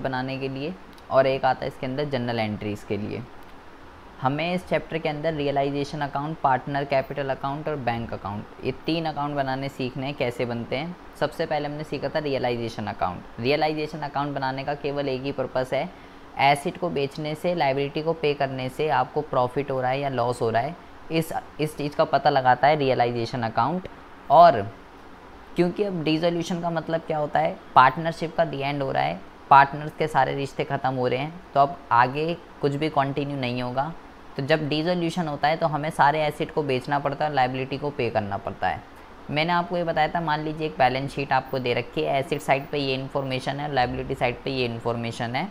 बनाने के लिए, और एक आता है इसके अंदर जनरल एंट्रीज़ के लिए। हमें इस चैप्टर के अंदर realisation account, partner capital account और बैंक अकाउंट, ये 3 अकाउंट बनाने सीखने हैं कैसे बनते हैं। सबसे पहले हमने सीखा था रियलाइजेशन अकाउंट। रियलाइजेशन अकाउंट बनाने का केवल एक ही पर्पस है, एसेट को बेचने से, लायबिलिटी को पे करने से आपको प्रॉफिट हो रहा है या लॉस हो रहा है, इस चीज़ का पता लगाता है रियलाइजेशन अकाउंट। और क्योंकि अब डिसोल्यूशन का मतलब क्या होता है, पार्टनरशिप का दी एंड हो रहा है, पार्टनर्स के सारे रिश्ते ख़त्म हो रहे हैं, तो अब आगे कुछ भी कंटिन्यू नहीं होगा। तो जब डिसोल्यूशन होता है तो हमें सारे एसेट को बेचना पड़ता है और लायबिलिटी को पे करना पड़ता है। मैंने आपको ये बताया था, मान लीजिए एक बैलेंस शीट आपको दे रखी है, एसेट साइड पे ये इन्फॉर्मेशन है, लायबिलिटी साइड पे ये इन्फॉर्मेशन है।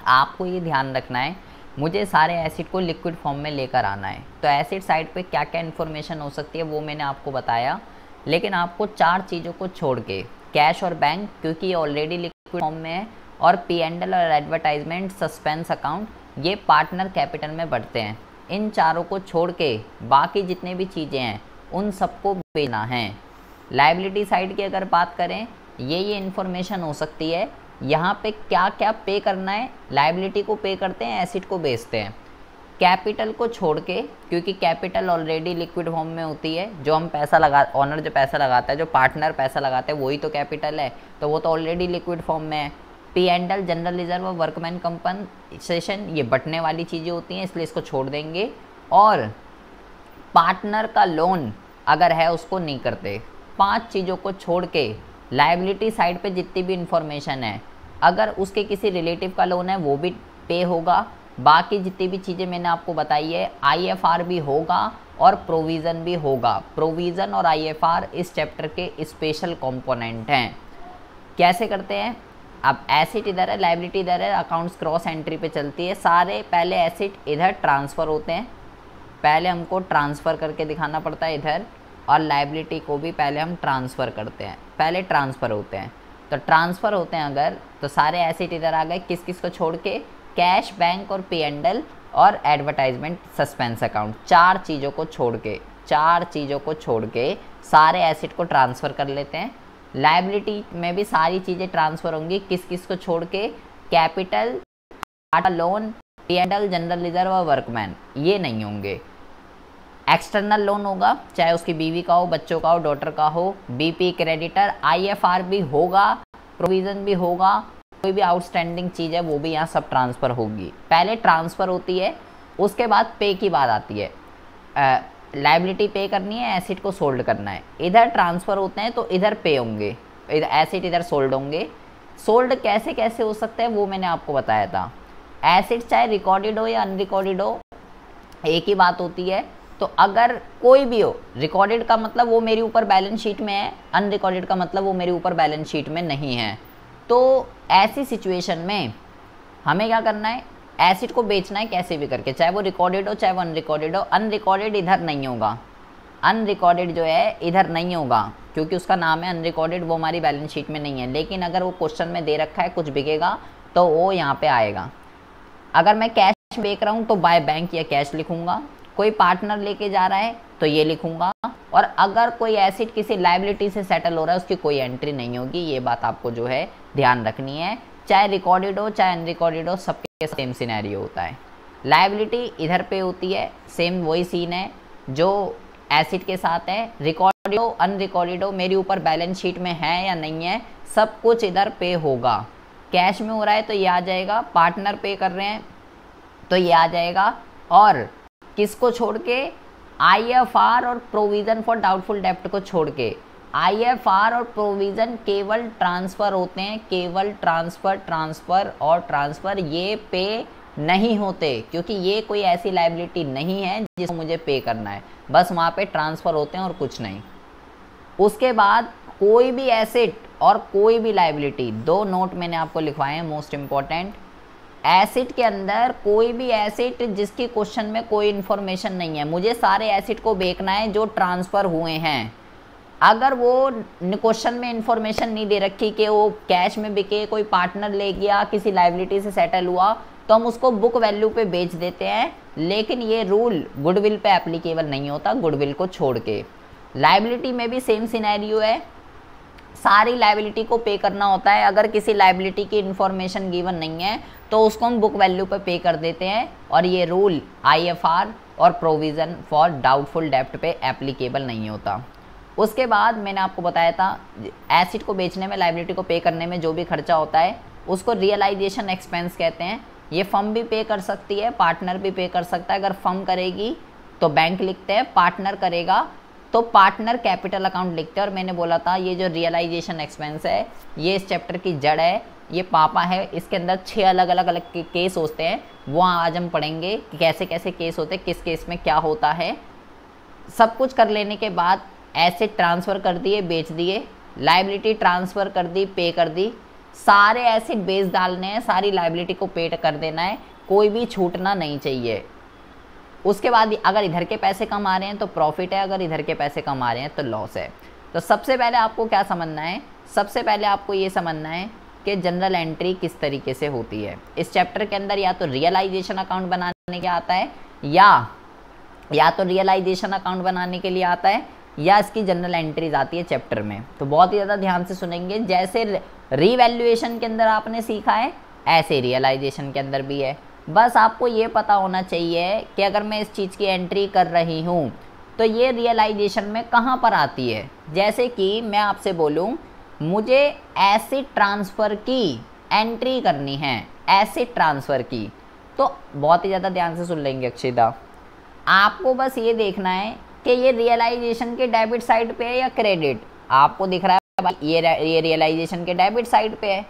आपको ये ध्यान रखना है, मुझे सारे एसेट को लिक्विड फॉर्म में लेकर आना है। तो एसेट साइड पे क्या क्या इन्फॉर्मेशन हो सकती है वो मैंने आपको बताया, लेकिन आपको 4 चीज़ों को छोड़ के, कैश और बैंक क्योंकि ये ऑलरेडी लिक्विड फॉर्म में है, और P&L और एडवर्टाइजमेंट, सस्पेंस अकाउंट, ये पार्टनर कैपिटल में बढ़ते हैं। इन चारों को छोड़ के बाकी जितने भी चीज़ें हैं उन सबको बेचना है। लायबिलिटी साइड की अगर बात करें, ये इन्फॉर्मेशन हो सकती है, यहाँ पे क्या क्या पे करना है, लायबिलिटी को पे करते हैं, एसेट को बेचते हैं। कैपिटल को छोड़ के, क्योंकि कैपिटल ऑलरेडी लिक्विड फॉर्म में होती है, जो हम पैसा लगा, ऑनर जो पैसा लगाता है, जो पार्टनर पैसा लगाते हैं वही तो कैपिटल है, तो वो तो ऑलरेडी लिक्विड फॉर्म में है। P&L, जनरल रिजर्व और वर्कमैन कंपनसेशन, ये बटने वाली चीज़ें होती हैं, इसलिए इसको छोड़ देंगे। और पार्टनर का लोन अगर है उसको नहीं करते। 5 चीज़ों को छोड़ के लायबिलिटी साइड पे जितनी भी इंफॉर्मेशन है, अगर उसके किसी रिलेटिव का लोन है वो भी पे होगा। बाकी जितनी भी चीज़ें मैंने आपको बताई है, IFR भी होगा और प्रोविज़न भी होगा। प्रोविज़न और IFR इस चैप्टर के स्पेशल कंपोनेंट हैं। कैसे करते हैं, अब एसेट इधर है, लायबिलिटी इधर है, अकाउंट्स क्रॉस एंट्री पे चलती है। सारे पहले एसेट इधर ट्रांसफ़र होते हैं, पहले हमको ट्रांसफ़र करके दिखाना पड़ता है इधर, और लायबिलिटी को भी पहले हम ट्रांसफ़र करते हैं, पहले ट्रांसफ़र होते हैं। तो ट्रांसफ़र होते हैं अगर, तो सारे एसेट इधर आ गए, किस किस को छोड़ के, कैश, बैंक और P&L और एडवर्टाइजमेंट, सस्पेंस अकाउंट, 4 चीज़ों को छोड़ के, 4 चीज़ों को छोड़ के सारे एसेट को ट्रांसफ़र कर लेते हैं। लायबिलिटी में भी सारी चीज़ें ट्रांसफ़र होंगी, किस किस को छोड़ के, capital, loan, P&L, general reserve और वर्कमैन, ये नहीं होंगे। एक्सटर्नल लोन होगा, चाहे उसकी बीवी का हो, बच्चों का हो, डॉटर का हो, BP, क्रेडिटर, IFR भी होगा, प्रोविज़न भी होगा, कोई भी आउटस्टैंडिंग चीज़ है वो भी यहाँ सब ट्रांसफ़र होगी। पहले ट्रांसफ़र होती है, उसके बाद पे की बात आती है। लायबिलिटी पे करनी है, एसेट को सोल्ड करना है। इधर ट्रांसफ़र होते हैं तो इधर पे होंगे, इधर एसेट इधर सोल्ड होंगे। सोल्ड कैसे कैसे हो सकता है वो मैंने आपको बताया था। एसेट चाहे रिकॉर्डेड हो या अनरिकॉर्डेड हो, एक ही बात होती है। तो अगर कोई भी हो, रिकॉर्डेड का मतलब वो मेरे ऊपर बैलेंस शीट में है, अनरिकॉर्डेड का मतलब वो मेरे ऊपर बैलेंस शीट में नहीं है। तो ऐसी सिचुएशन में हमें क्या करना है, एसेट को बेचना है कैसे भी करके, चाहे वो रिकॉर्डेड हो चाहे वो अनरिकॉर्डेड हो। अनरिकॉर्डेड इधर नहीं होगा, अनरिकॉर्डेड जो है इधर नहीं होगा, क्योंकि उसका नाम है अनरिकॉर्डेड, वो हमारी बैलेंस शीट में नहीं है। लेकिन अगर वो क्वेश्चन में दे रखा है कुछ बिकेगा तो वो यहाँ पे आएगा। अगर मैं कैश बेच रहा हूँ तो बाय बैंक या कैश लिखूँगा, कोई पार्टनर लेके जा रहा है तो ये लिखूँगा, और अगर कोई एसेट किसी लायबिलिटी से सेटल हो रहा है उसकी कोई एंट्री नहीं होगी। ये बात आपको जो है ध्यान रखनी है, चाहे रिकॉर्डेड हो चाहे अनरिकॉर्डेड हो, सबके सेम सिनेरियो होता है। लायबिलिटी इधर पे होती है, सेम वही सीन है जो एसेट के साथ है। रिकॉर्डेड हो अनरिकॉर्डेड हो, मेरे ऊपर बैलेंस शीट में है या नहीं है, सब कुछ इधर पे होगा। कैश में हो रहा है तो ये आ जाएगा, पार्टनर पे कर रहे हैं तो ये आ जाएगा, और किसको छोड़ के, IFR और प्रोविज़न फॉर डाउटफुल डेप्ट को छोड़ के। IFR और प्रोविज़न केवल ट्रांसफ़र होते हैं, केवल ट्रांसफ़र और ट्रांसफ़र, ये पे नहीं होते, क्योंकि ये कोई ऐसी लायबिलिटी नहीं है जिसको मुझे पे करना है, बस वहाँ पे ट्रांसफ़र होते हैं और कुछ नहीं। उसके बाद कोई भी एसेट और कोई भी लायबिलिटी, 2 नोट मैंने आपको लिखवाए हैं मोस्ट इम्पॉर्टेंट। एसेट के अंदर कोई भी एसेट जिसकी क्वेश्चन में कोई इन्फॉर्मेशन नहीं है, मुझे सारे एसेट को देखना है जो ट्रांसफ़र हुए हैं। अगर वो क्वेश्चन में इन्फॉर्मेशन नहीं दे रखी कि वो कैश में बिके, कोई पार्टनर ले गया, किसी लायबिलिटी से सेटल हुआ, तो हम उसको बुक वैल्यू पे बेच देते हैं। लेकिन ये रूल गुडविल पे एप्लीकेबल नहीं होता, गुडविल को छोड़ के। लायबिलिटी में भी सेम सिनेरियो है, सारी लाइबिलिटी को पे करना होता है। अगर किसी लाइबिलिटी की इन्फॉर्मेशन गिवन नहीं है तो उसको हम बुक वैल्यू पे पे कर देते हैं, और ये रूल IFR और प्रोविज़न फॉर डाउटफुल डेप्ट पे एप्लीकेबल नहीं होता। उसके बाद मैंने आपको बताया था एसेट को बेचने में, लाइबिलिटी को पे करने में जो भी खर्चा होता है उसको रियलाइजेशन एक्सपेंस कहते हैं। ये फर्म भी पे कर सकती है, पार्टनर भी पे कर सकता है। अगर फर्म करेगी तो बैंक लिखते हैं, पार्टनर करेगा तो पार्टनर कैपिटल अकाउंट लिखते हैं। और मैंने बोला था ये जो रियलाइजेशन एक्सपेंस है ये इस चैप्टर की जड़ है, ये पापा है। इसके अंदर 6 अलग अलग केस होते हैं, वो आज हम पढ़ेंगे कि कैसे कैसे केस होते हैं, किस केस में क्या होता है। सब कुछ कर लेने के बाद एसेट ट्रांसफ़र कर दिए, बेच दिए, लाइबिलिटी ट्रांसफ़र कर दी, पे कर दी, सारे एसेट बेच डालने हैं, सारी लाइबिलिटी को पे कर देना है, कोई भी छूटना नहीं चाहिए। उसके बाद अगर इधर के पैसे कम आ रहे हैं तो प्रॉफिट है, अगर इधर के पैसे कम आ रहे हैं तो लॉस है। तो सबसे पहले आपको क्या समझना है, सबसे पहले आपको ये समझना है कि जनरल एंट्री किस तरीके से होती है। इस चैप्टर के अंदर या तो रियलाइजेशन अकाउंट बनाने के आता है, या तो रियलाइजेशन अकाउंट बनाने के लिए आता है, या इसकी जनरल एंट्रीज आती है चैप्टर में। तो बहुत ही ज़्यादा ध्यान से सुनेंगे। जैसे रीवैल्यूएशन के अंदर आपने सीखा है ऐसे रियलाइजेशन के अंदर भी है। बस आपको ये पता होना चाहिए कि अगर मैं इस चीज़ की एंट्री कर रही हूँ तो ये रियलाइजेशन में कहाँ पर आती है। जैसे कि मैं आपसे बोलूँ मुझे एसेट ट्रांसफ़र की एंट्री करनी है, एसेट ट्रांसफ़र की, तो बहुत ही ज़्यादा ध्यान से सुन लेंगे अक्षिता। आपको बस ये देखना है कि ये रियलाइजेशन के डेबिट साइड पे है या क्रेडिट। आपको दिख रहा है भाई ये रियलाइजेशन के डेबिट साइड पे है,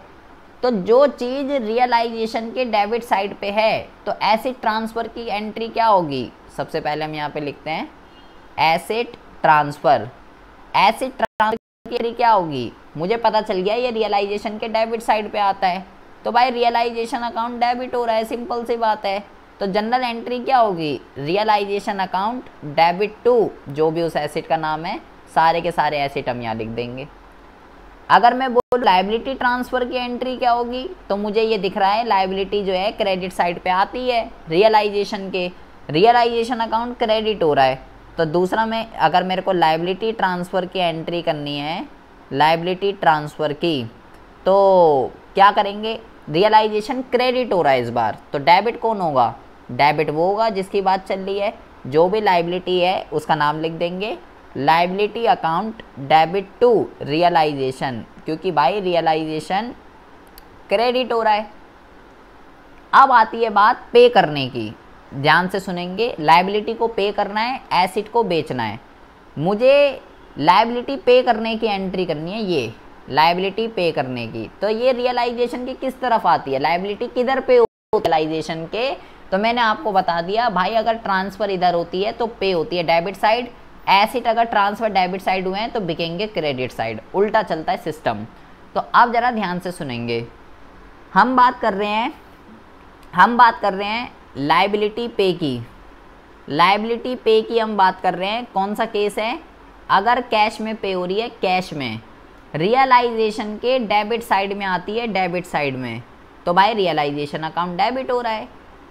तो जो चीज़ रियलाइजेशन के डेबिट साइड पे है तो एसेट ट्रांसफ़र की एंट्री क्या होगी। सबसे पहले हम यहाँ पे लिखते हैं एसेट ट्रांसफ़र। एसेट ट्रांसफ़र की एंट्री क्या होगी, मुझे पता चल गया ये रियलाइजेशन के डेबिट साइड पे आता है, तो भाई रियलाइजेशन अकाउंट डेबिट हो रहा है, सिंपल सी बात है। तो जनरल एंट्री क्या होगी, रियलाइजेशन अकाउंट डेबिट टू जो भी उस एसेट का नाम है, सारे के सारे एसेट हम यहाँ लिख देंगे। अगर मैं बोलूँ लाइबिलिटी ट्रांसफ़र की एंट्री क्या होगी, तो मुझे ये दिख रहा है लाइबिलिटी जो है क्रेडिट साइड पे आती है रियलाइजेशन के, रियलाइजेशन अकाउंट क्रेडिट हो रहा है। तो दूसरा में अगर मेरे को लाइबिलिटी ट्रांसफ़र की एंट्री करनी है, लाइबिलिटी ट्रांसफ़र की, तो क्या करेंगे, रियलाइजेशन क्रेडिट हो रहा है इस बार, तो डेबिट कौन होगा, डेबिट वो होगा जिसकी बात चल रही है। जो भी लाइबिलिटी है उसका नाम लिख देंगे liability account debit to realisation, क्योंकि भाई रियलाइजेशन क्रेडिट हो रहा है। अब आती है बात पे करने की, ध्यान से सुनेंगे। लाइबिलिटी को पे करना है, एसेट को बेचना है, मुझे लाइबिलिटी पे करने की एंट्री करनी है, ये लाइबिलिटी पे करने की। तो ये रियलाइजेशन की किस तरफ आती है, लाइबिलिटी किधर पे होती है रियलाइजेशन के, तो मैंने आपको बता दिया भाई अगर ट्रांसफ़र इधर होती है तो पे होती है डेबिट साइड, एसेट अगर ट्रांसफ़र डेबिट साइड हुए हैं तो बिकेंगे क्रेडिट साइड, उल्टा चलता है सिस्टम। तो अब ज़रा ध्यान से सुनेंगे। हम बात कर रहे हैं लाइबिलिटी पे की, लाइबिलिटी पे की हम बात कर रहे हैं। कौन सा केस है, अगर कैश में पे हो रही है, कैश में रियलाइजेशन के डेबिट साइड में आती है, डेबिट साइड में, तो भाई रियलाइजेशन अकाउंट डेबिट हो रहा है,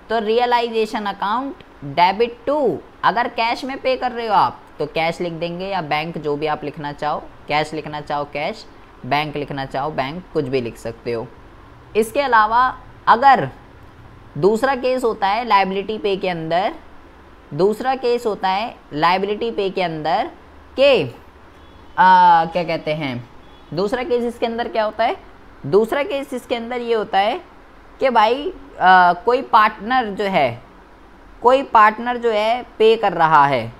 तो रियलाइजेशन अकाउंट डेबिट टू। अगर कैश में पे कर रहे हो आप तो कैश लिख देंगे, या बैंक जो भी आप लिखना चाहो, कैश लिखना चाहो कैश, बैंक लिखना चाहो बैंक, कुछ भी लिख सकते हो। इसके अलावा अगर दूसरा केस होता है लाइबिलिटी पे के अंदर, दूसरा केस होता है लाइबिलिटी पे के अंदर के क्या कहते हैं, दूसरा केस इसके अंदर क्या होता है, दूसरा केस इसके अंदर ये होता है कि भाई कोई पार्टनर जो है पे कर रहा है,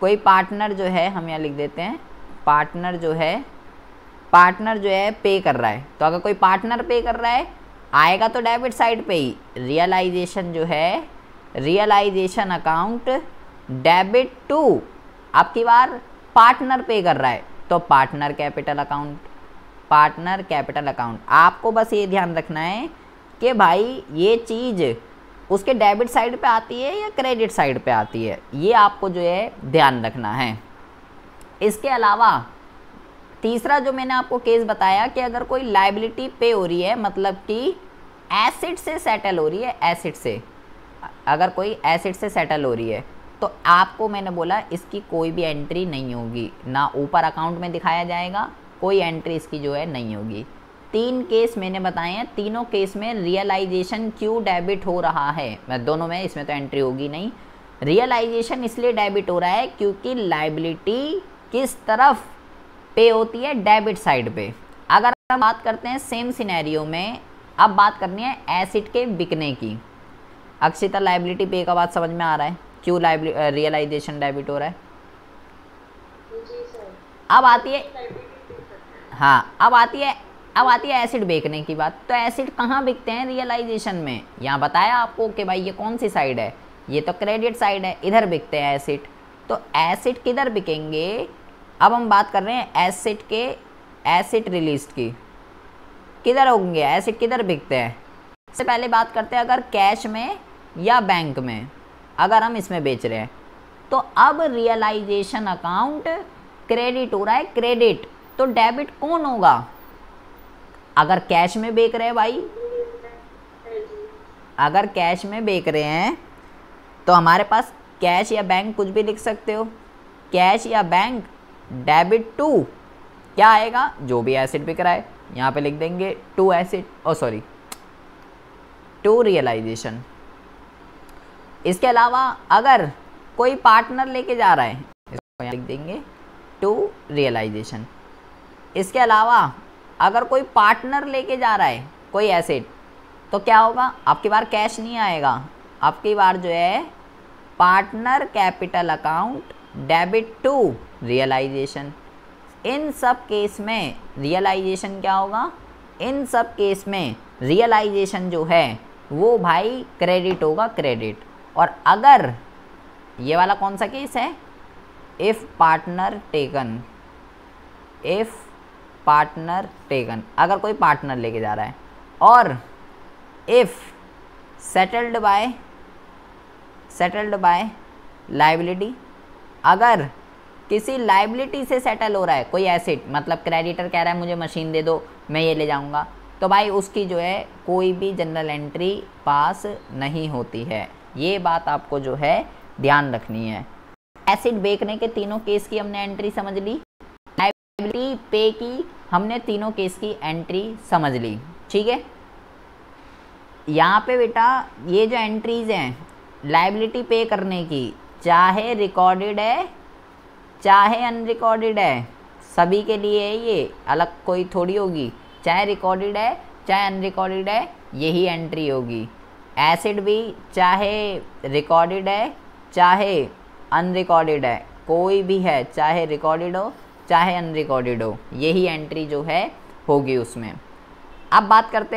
कोई पार्टनर जो है, हम यहाँ लिख देते हैं पार्टनर जो है पे कर रहा है। तो अगर कोई पार्टनर पे कर रहा है आएगा तो डेबिट साइड पे ही, रियलाइजेशन जो है, रियलाइजेशन अकाउंट डेबिट टू, आपकी बार पार्टनर पे कर रहा है तो partner capital account, partner capital account. आपको बस ये ध्यान रखना है कि भाई ये चीज़ उसके डेबिट साइड पे आती है या क्रेडिट साइड पे आती है, ये आपको जो है ध्यान रखना है। इसके अलावा तीसरा जो मैंने आपको केस बताया कि अगर कोई लाइबिलिटी पे हो रही है, मतलब कि एसेट से सेटल हो रही है, एसेट से, अगर कोई एसेट से सेटल हो रही है तो आपको मैंने बोला इसकी कोई भी एंट्री नहीं होगी, ना ऊपर अकाउंट में दिखाया जाएगा, कोई एंट्री इसकी जो है नहीं होगी। 3 केस मैंने बताए हैं, तीनों केस में रियलाइजेशन क्यों डेबिट हो रहा है, मैं दोनों में, इसमें तो एंट्री होगी नहीं। रियलाइजेशन इसलिए डेबिट हो रहा है क्योंकि लाइबिलिटी किस तरफ पे होती है, डेबिट साइड पे। अगर हम बात करते हैं सेम सिनेरियो में, अब बात करनी है एसिड के बिकने की। अक्षिता लाइबिलिटी पे का बात समझ में आ रहा है, क्यों रियलाइजेशन डेबिट हो रहा है? अब आती है, हाँ अब आती है एसिड बेचने की बात। तो एसिड कहाँ बिकते हैं रियलाइजेशन में? यहाँ बताया आपको कि भाई ये कौन सी साइड है, ये तो क्रेडिट साइड है, इधर बिकते हैं एसिड। तो एसिड किधर बिकेंगे? अब हम बात कर रहे हैं एसिड के, एसिड रिलीज की, किधर होंगे एसिड, किधर बिकते हैं? सबसे पहले बात करते हैं अगर कैश में या बैंक में, अगर हम इसमें बेच रहे हैं तो अब रियलाइजेशन अकाउंट क्रेडिट हो रहा है, क्रेडिट। तो डेबिट कौन होगा? अगर कैश में बेच रहे हैं भाई, अगर कैश में बेच रहे हैं तो हमारे पास कैश या बैंक कुछ भी लिख सकते हो, कैश या बैंक, डेबिट टू क्या आएगा, जो भी एसिड बिक रहा है, यहाँ पे लिख देंगे टू एसिड, टू रियलाइजेशन। इसके अलावा अगर कोई पार्टनर लेके जा रहा है, इसको यहाँ लिख देंगे टू रियलाइजेशन। इसके अलावा अगर कोई पार्टनर लेके जा रहा है कोई एसिड, तो क्या होगा, आपकी बार कैश नहीं आएगा, आपकी बार जो है partner capital account debit to realisation. इन सब केस में रियलाइजेशन क्या होगा, इन सब केस में रियलाइजेशन जो है वो भाई क्रेडिट होगा, क्रेडिट। और अगर ये वाला कौन सा केस है, if partner taken, if partner taken, अगर कोई पार्टनर लेके जा रहा है, और इफ़ सेटल्ड बाय लाइबिलिटी, अगर किसी लाइबिलिटी से सेटल हो रहा है कोई एसिड, मतलब क्रेडिटर कह रहा है मुझे मशीन दे दो मैं ये ले जाऊंगा, तो भाई उसकी जो है कोई भी जनरल एंट्री पास नहीं होती है। ये बात आपको जो है ध्यान रखनी है। एसिड बेचने के तीनों केस की हमने एंट्री समझ ली, लाइबिलिटी पे की हमने तीनों केस की एंट्री समझ ली, ठीक है। यहाँ पे बेटा ये जो एंट्रीज हैं लाइबिलिटी पे करने की, चाहे रिकॉर्डेड है चाहे अनरिकॉर्डेड है, सभी के लिए है ये, अलग कोई थोड़ी होगी, चाहे रिकॉर्डेड है चाहे अनरिकॉर्डेड है यही एंट्री होगी। एसिड भी चाहे रिकॉर्डेड है चाहे अनरिकॉर्डेड है, कोई भी है, चाहे रिकॉर्डेड हो चाहे अनरिकॉर्डेड हो, यही एंट्री जो है होगी उसमें। अब बात करते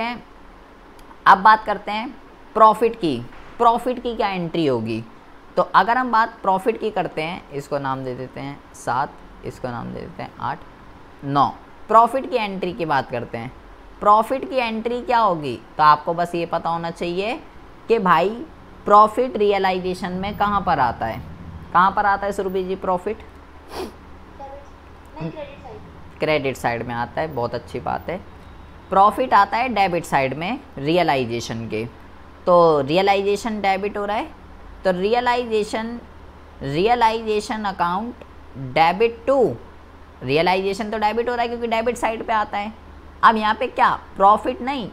हैं प्रॉफिट की। प्रॉफिट की क्या एंट्री होगी? तो अगर हम बात प्रॉफिट की करते हैं, इसको नाम दे देते हैं 7, इसको नाम दे देते हैं 8, 9। प्रॉफिट की एंट्री की बात करते हैं। प्रॉफिट की एंट्री क्या होगी? तो आपको बस ये पता होना चाहिए कि भाई प्रॉफिट रियलाइजेशन में कहाँ पर आता है, कहाँ पर आता है सुरभि जी प्रॉफिट? क्रेडिट साइड में आता है, बहुत अच्छी बात है। प्रॉफिट आता है डेबिट साइड में रियलाइजेशन के, तो रियलाइजेशन डेबिट हो रहा है, तो realisation account debit to, realisation तो डेबिट हो रहा है क्योंकि डेबिट साइड पे आता है। अब यहाँ पे क्या, प्रॉफिट नहीं,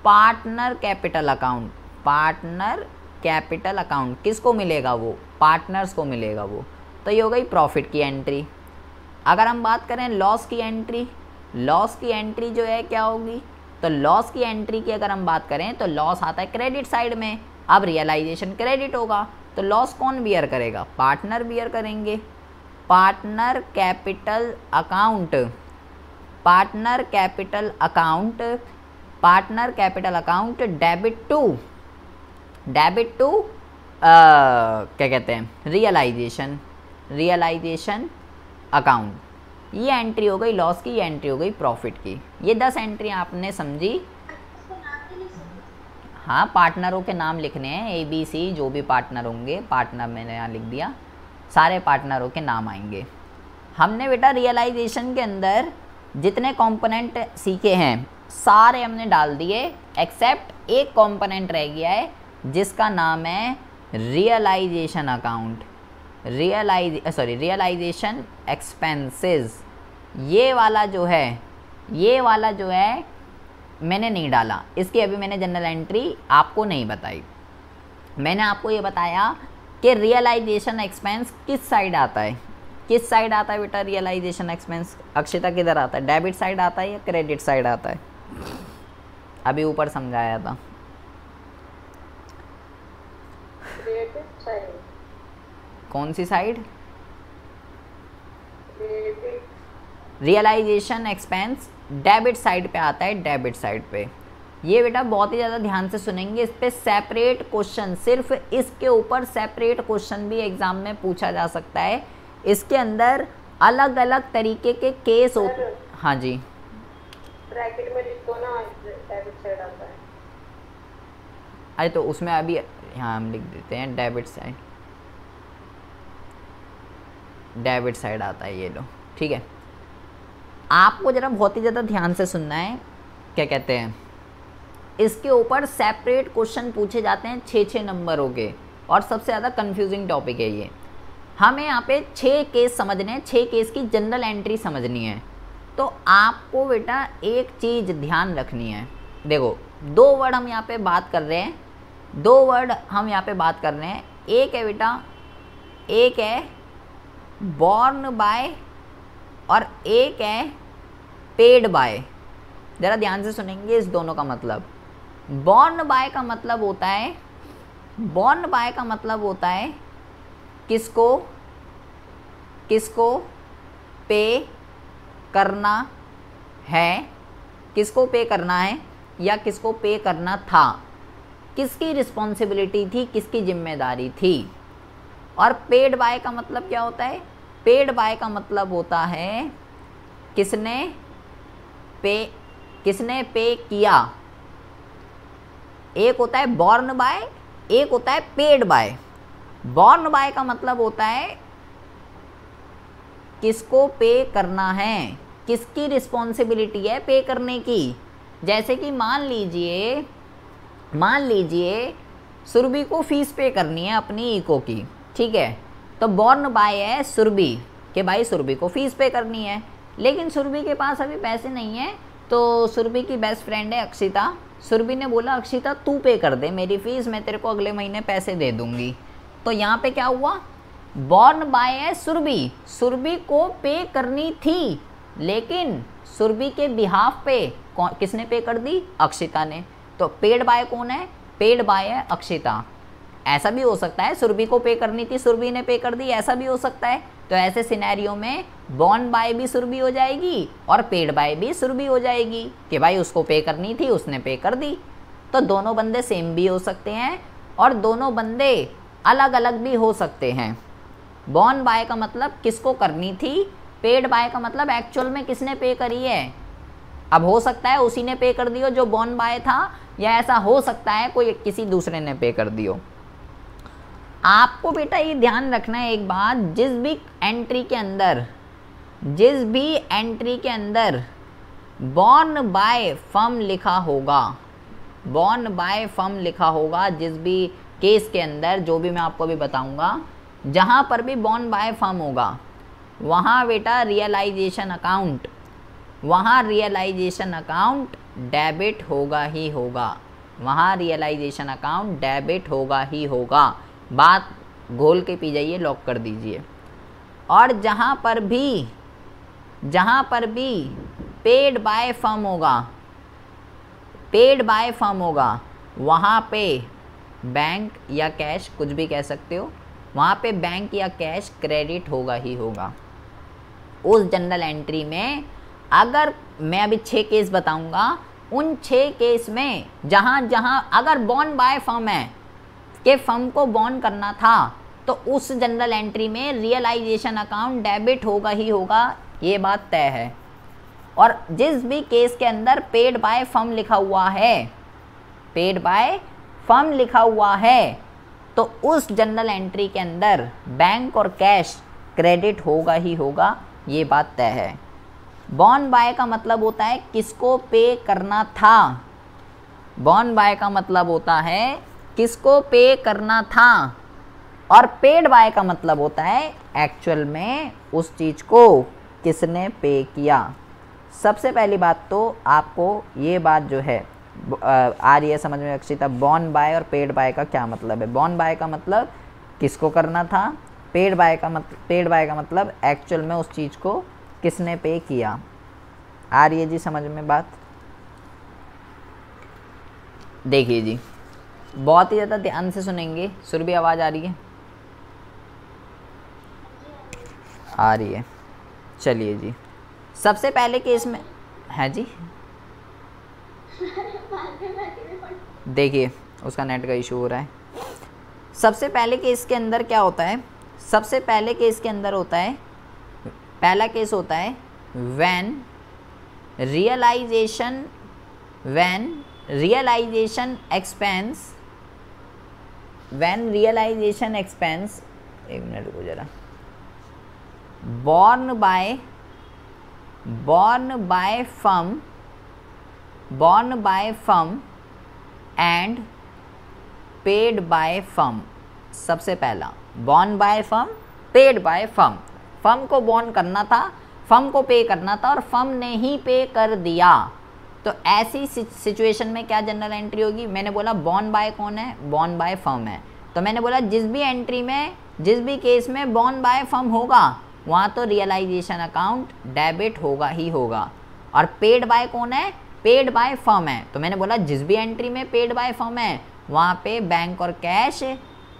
partner capital account, partner capital account किसको मिलेगा? वो पार्टनर्स को मिलेगा वो, तो ये हो गई प्रॉफिट की एंट्री। अगर हम बात करें लॉस की एंट्री, लॉस की एंट्री जो है क्या होगी? तो लॉस की एंट्री की अगर हम बात करें तो लॉस आता है क्रेडिट साइड में, अब रियलाइजेशन क्रेडिट होगा, तो लॉस कौन बियर करेगा? पार्टनर बियर करेंगे। Partner capital account, partner capital account, partner capital account debit to क्या कहते हैं, रियलाइजेशन, रियलाइजेशन अकाउंट। ये एंट्री हो गई लॉस की, ये एंट्री हो गई प्रॉफिट की। ये 10 एंट्री आपने समझी। हाँ, पार्टनरों के नाम लिखने हैं, ABC, जो भी पार्टनर होंगे, पार्टनर मैंने यहाँ लिख दिया, सारे पार्टनरों के नाम आएंगे। हमने बेटा रियलाइजेशन के अंदर जितने कंपोनेंट सीखे हैं सारे हमने डाल दिए, एक्सेप्ट एक कंपोनेंट रह गया है जिसका नाम है रियलाइजेशन अकाउंट, रियलाइजेशन एक्सपेंसेस। ये वाला जो है, ये वाला जो है मैंने नहीं डाला, इसकी अभी मैंने जनरल एंट्री आपको नहीं बताई। मैंने आपको ये बताया कि रियलाइजेशन एक्सपेंस किस साइड आता है, किस साइड आता है बेटा रियलाइजेशन एक्सपेंस। अक्षिता किधर आता है, डेबिट साइड आता है या क्रेडिट साइड आता है? अभी ऊपर समझाया था। Credit side. कौन सी side? Realisation expense debit side पे आता है, डेबिट साइड पे। ये बेटा बहुत ही ज़्यादा ध्यान से सुनेंगे, इस पे सेपरेट क्वेश्चन, सिर्फ इसके ऊपर सेपरेट क्वेश्चन भी एग्जाम में पूछा जा सकता है। इसके अंदर अलग अलग तरीके के केस होते। हाँ जी, ब्रैकेट में लिख दो ना, डेबिट साइड आता है। अरे तो उसमें अभी यहाँ हम लिख देते हैं डेबिट साइड, डेबिट साइड आता है, ये लो ठीक है। आपको ज़रा बहुत ही ज़्यादा ध्यान से सुनना है, क्या कहते हैं, इसके ऊपर सेपरेट क्वेश्चन पूछे जाते हैं 6-6 नंबरों के, और सबसे ज़्यादा कंफ्यूजिंग टॉपिक है ये। हमें यहाँ पे 6 केस समझने हैं, 6 केस की जनरल एंट्री समझनी है। तो आपको बेटा एक चीज़ ध्यान रखनी है, देखो 2 वर्ड हम यहाँ पे बात कर रहे हैं, 2 वर्ड हम यहाँ पे बात कर रहे हैं। एक है बेटा, एक है बॉर्न बाय और एक है पेड बाय। ज़रा ध्यान से सुनेंगे इस दोनों का मतलब। बॉर्न बाय का मतलब होता है, बॉर्न बाय का मतलब होता है किसको, किसको पे करना है, किसको पे करना है या किसको पे करना था, किसकी रिस्पॉन्सिबिलिटी थी, किसकी जिम्मेदारी थी। और पेड बाय का मतलब क्या होता है? पेड बाय का मतलब होता है किसने पे किया। एक होता है बॉर्न बाय, एक होता है पेड बाय। बॉर्न बाय का मतलब होता है किसको पे करना है, किसकी रिस्पॉन्सिबिलिटी है पे करने की। जैसे कि मान लीजिए सुरभि को फीस पे करनी है अपनी इको की, ठीक है, तो बॉर्न बाय है सुरभि कि भाई सुरभि को फीस पे करनी है, लेकिन सुरभि के पास अभी पैसे नहीं है। तो सुरभि की बेस्ट फ्रेंड है अक्षिता, सुरभि ने बोला अक्षिता तू पे कर दे मेरी फीस, मैं तेरे को अगले महीने पैसे दे दूंगी। तो यहाँ पे क्या हुआ, बॉर्न बाय है सुरभि, सुरभि को पे करनी थी, लेकिन सुरभि के बिहाफ पे किसने पे कर दी, अक्षिता ने। तो पेड बाय कौन है, पेड बाय है अक्षिता। ऐसा भी हो सकता है सुरभि को पे करनी थी, सुरभि ने पे कर दी, ऐसा भी हो सकता है। तो ऐसे सिनेरियो में बॉर्न बाय भी सुरभि हो जाएगी और पेड बाय भी सुरभि हो जाएगी कि भाई उसको पे करनी थी, उसने पे कर दी। तो दोनों बंदे सेम भी हो सकते हैं और दोनों बंदे अलग अलग भी हो सकते हैं। बॉर्न बाय का मतलब किसको करनी थी, पेड बाय का मतलब एक्चुअल में किसने पे करी है। अब हो सकता है उसी ने पे कर दी हो जो बॉर्न बाय था, या ऐसा हो सकता है कोई किसी दूसरे ने पे कर दी हो। आपको बेटा ये ध्यान रखना है एक बात, जिस भी एंट्री के अंदर बॉर्न बाय फर्म लिखा होगा, बॉर्न बाय फर्म लिखा होगा, जिस भी केस के अंदर, जो भी मैं आपको अभी बताऊंगा, जहां पर भी बॉर्न बाय फर्म होगा वहां बेटा रियलाइजेशन अकाउंट डेबिट होगा ही होगा, वहां रियलाइजेशन अकाउंट डेबिट होगा ही होगा। बात घोल के पी जाइए, लॉक कर दीजिए। और जहां पर भी पेड बाय फर्म होगा वहां पे बैंक या कैश, कुछ भी कह सकते हो, वहां पे बैंक या कैश क्रेडिट होगा ही होगा। उस जनरल एंट्री में अगर मैं अभी 6 केस बताऊंगा, उन 6 केस में जहां अगर बॉर्न बाय फर्म है कि फर्म को बॉर्न करना था, तो उस जनरल एंट्री में रियलाइजेशन अकाउंट डेबिट होगा ही होगा, ये बात तय है। और जिस भी केस के अंदर पेड बाय फर्म लिखा हुआ है, तो उस जनरल एंट्री के अंदर बैंक और कैश क्रेडिट होगा ही होगा, ये बात तय है। बॉर्न बाय का मतलब होता है किसको पे करना था, बॉर्न बाय का मतलब होता है किसको पे करना था, और पेड बाय का मतलब होता है एक्चुअल में उस चीज़ को किसने पे किया। सबसे पहली बात तो आपको ये बात जो है आ रही है समझ में अक्षिता, बॉर्न बाय और पेड बाय का क्या मतलब है। बॉर्न बाय का मतलब किसको करना था, पेड बाय का मतलब एक्चुअल में उस चीज़ को किसने पे किया। आ रही है जी समझ में बात। देखिए जी, बहुत ही ज़्यादा ध्यान से सुनेंगे। सुरभि आवाज़ आ रही है? आ रही है। चलिए जी, सबसे पहले केस में है जी, देखिए उसका नेट का इशू हो रहा है। सबसे पहले केस के अंदर क्या होता है, सबसे पहले केस के अंदर होता है, पहला केस होता है व्हेन रियलाइजेशन एक्सपेंस, एक मिनट रुको जरा, borne by firm and paid by firm। सबसे पहला borne by firm, paid by firm। Firm को बॉर्न करना था, फर्म को पे करना था और फर्म ने ही पे कर दिया। तो ऐसी सिचुएशन में क्या जनरल एंट्री होगी। मैंने बोला बॉर्न बाय कौन है, बॉर्न बाय फर्म है। तो मैंने बोला जिस भी एंट्री में, जिस भी केस में बॉर्न बाय फर्म होगा वहाँ तो रियलाइजेशन अकाउंट डेबिट होगा ही होगा। और पेड बाय कौन है, पेड बाय फर्म है। तो मैंने बोला जिस भी एंट्री में पेड बाय फर्म है वहाँ पे बैंक और कैश,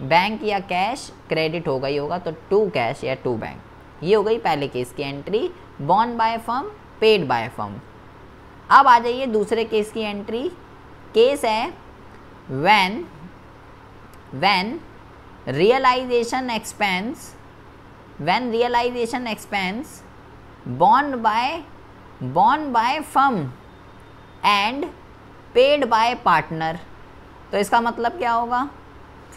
बैंक या कैश क्रेडिट होगा ही होगा। तो टू कैश या टू बैंक, ये हो गई पहले केस की entry, borne by firm, paid by firm. अब आ जाइए दूसरे केस की एंट्री। केस है when realisation expense borne by firm and paid by partner. तो इसका मतलब क्या होगा,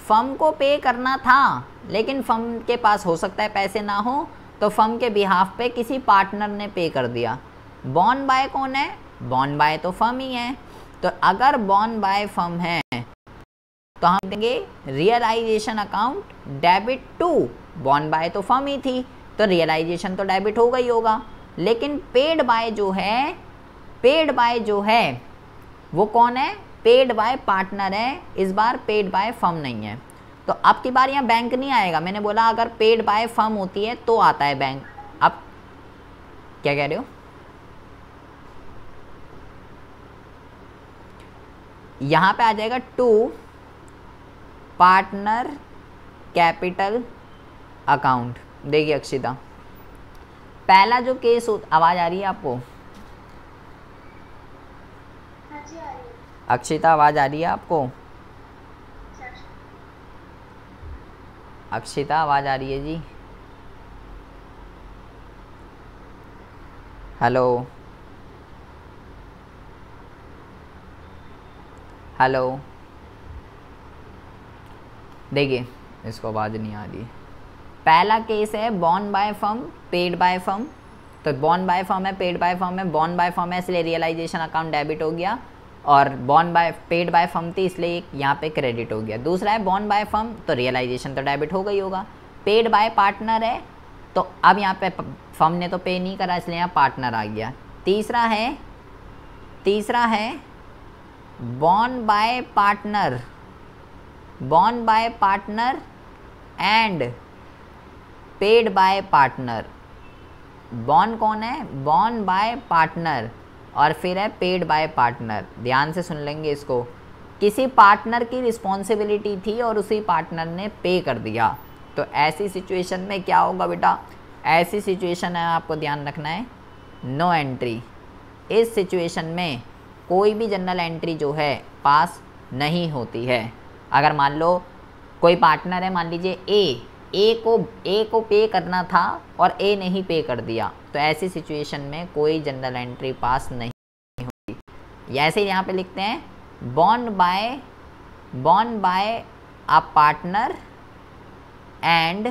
फर्म को पे करना था लेकिन फर्म के पास हो सकता है पैसे ना हो, तो फर्म के बिहाफ पे किसी पार्टनर ने पे कर दिया। बॉर्न बाय कौन है, बॉर्न बाय तो फर्म ही है। तो अगर बॉर्न बाय फर्म है तो हम देंगे realisation account debit to, borne by तो फर्म ही थी तो रियलाइजेशन तो डेबिट होगा ही होगा। लेकिन पेड बाय जो है वो कौन है, पेड बाय पार्टनर है। इस बार पेड बाय फर्म नहीं है। तो अब की बार यहाँ बैंक नहीं आएगा। मैंने बोला अगर पेड बाय फर्म होती है तो आता है बैंक। अब क्या कह रहे हो, यहाँ पे आ जाएगा टू पार्टनर कैपिटल अकाउंट। देखिए अक्षिता, पहला जो केस आवाज आ रही है आपको, अक्षिता आवाज आ रही है आपको, अक्षिता आवाज आ रही है जी, हेलो हेलो। देखिए इसको आवाज़ नहीं आ रही। पहला केस है borne by firm, paid by firm. तो बॉर्न बाय फर्म है, पेड बाय फर्म है। बॉर्न बाय फर्म है इसलिए रियलाइजेशन अकाउंट डेबिट हो गया, और borne by paid by firm थी इसलिए यहाँ पे क्रेडिट हो गया। दूसरा है बॉर्न बाय फर्म, तो रियलाइजेशन तो डेबिट हो गई होगा। पेड बाय पार्टनर है तो अब यहाँ पे फर्म ने तो पे नहीं करा इसलिए यहाँ पार्टनर आ गया। तीसरा है borne by partner and paid by partner. Born कौन है, बॉर्न बाय पार्टनर और फिर है पेड बाय पार्टनर। ध्यान से सुन लेंगे इसको। किसी पार्टनर की रिस्पॉन्सिबिलिटी थी और उसी पार्टनर ने पे कर दिया। तो ऐसी सिचुएशन में क्या होगा बेटा, ऐसी सिचुएशन है आपको ध्यान रखना है, नो एंट्री। इस सिचुएशन में कोई भी जनरल एंट्री जो है पास नहीं होती है। अगर मान लो कोई पार्टनर है, मान लीजिए ए को पे करना था और ए ने ही पे कर दिया, तो ऐसी सिचुएशन में कोई जनरल एंट्री पास नहीं होती। ऐसे यहाँ पे लिखते हैं borne by a partner and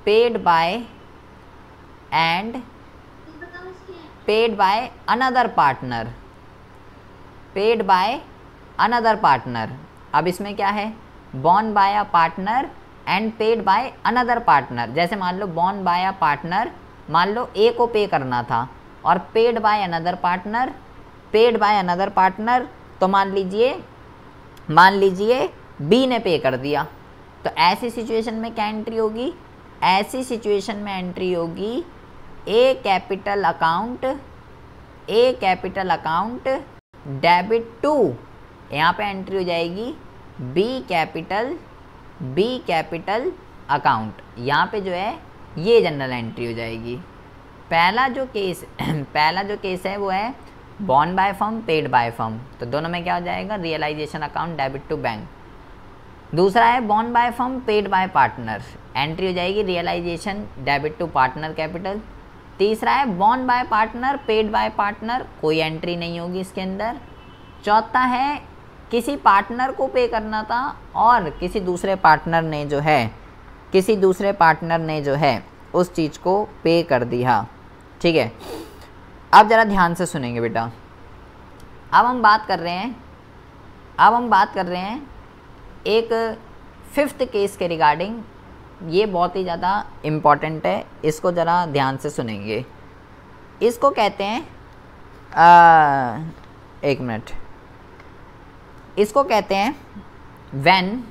paid by another partner. अब इसमें क्या है, borne by a partner and paid by another partner. जैसे मान लो बॉर्न बाय अ पार्टनर, मान लो ए को पे करना था और पेड बाय अनदर पार्टनर, तो मान लीजिए बी ने पे कर दिया। तो ऐसी सिचुएशन में क्या एंट्री होगी? ऐसी सिचुएशन में एंट्री होगी ए कैपिटल अकाउंट डेबिट टू, यहाँ पे एंट्री हो जाएगी बी कैपिटल अकाउंट। यहाँ पे जो है ये जनरल एंट्री हो जाएगी। पहला जो केस है वो है borne by firm, paid by firm, तो दोनों में क्या हो जाएगा? Realisation account debit to bank. दूसरा है borne by firm, paid by partner, entry हो जाएगी realisation debit to partner capital. तीसरा है borne by partner, paid by partner, कोई एंट्री नहीं होगी इसके अंदर। चौथा है किसी पार्टनर को पे करना था और किसी दूसरे पार्टनर ने जो है उस चीज़ को पे कर दिया। ठीक है, अब ज़रा ध्यान से सुनेंगे बेटा। अब हम बात कर रहे हैं एक फिफ्थ केस के रिगार्डिंग। ये बहुत ही ज़्यादा इम्पॉर्टेंट है, इसको ज़रा ध्यान से सुनेंगे। इसको कहते हैं एक मिनट, इसको कहते हैं व्हेन,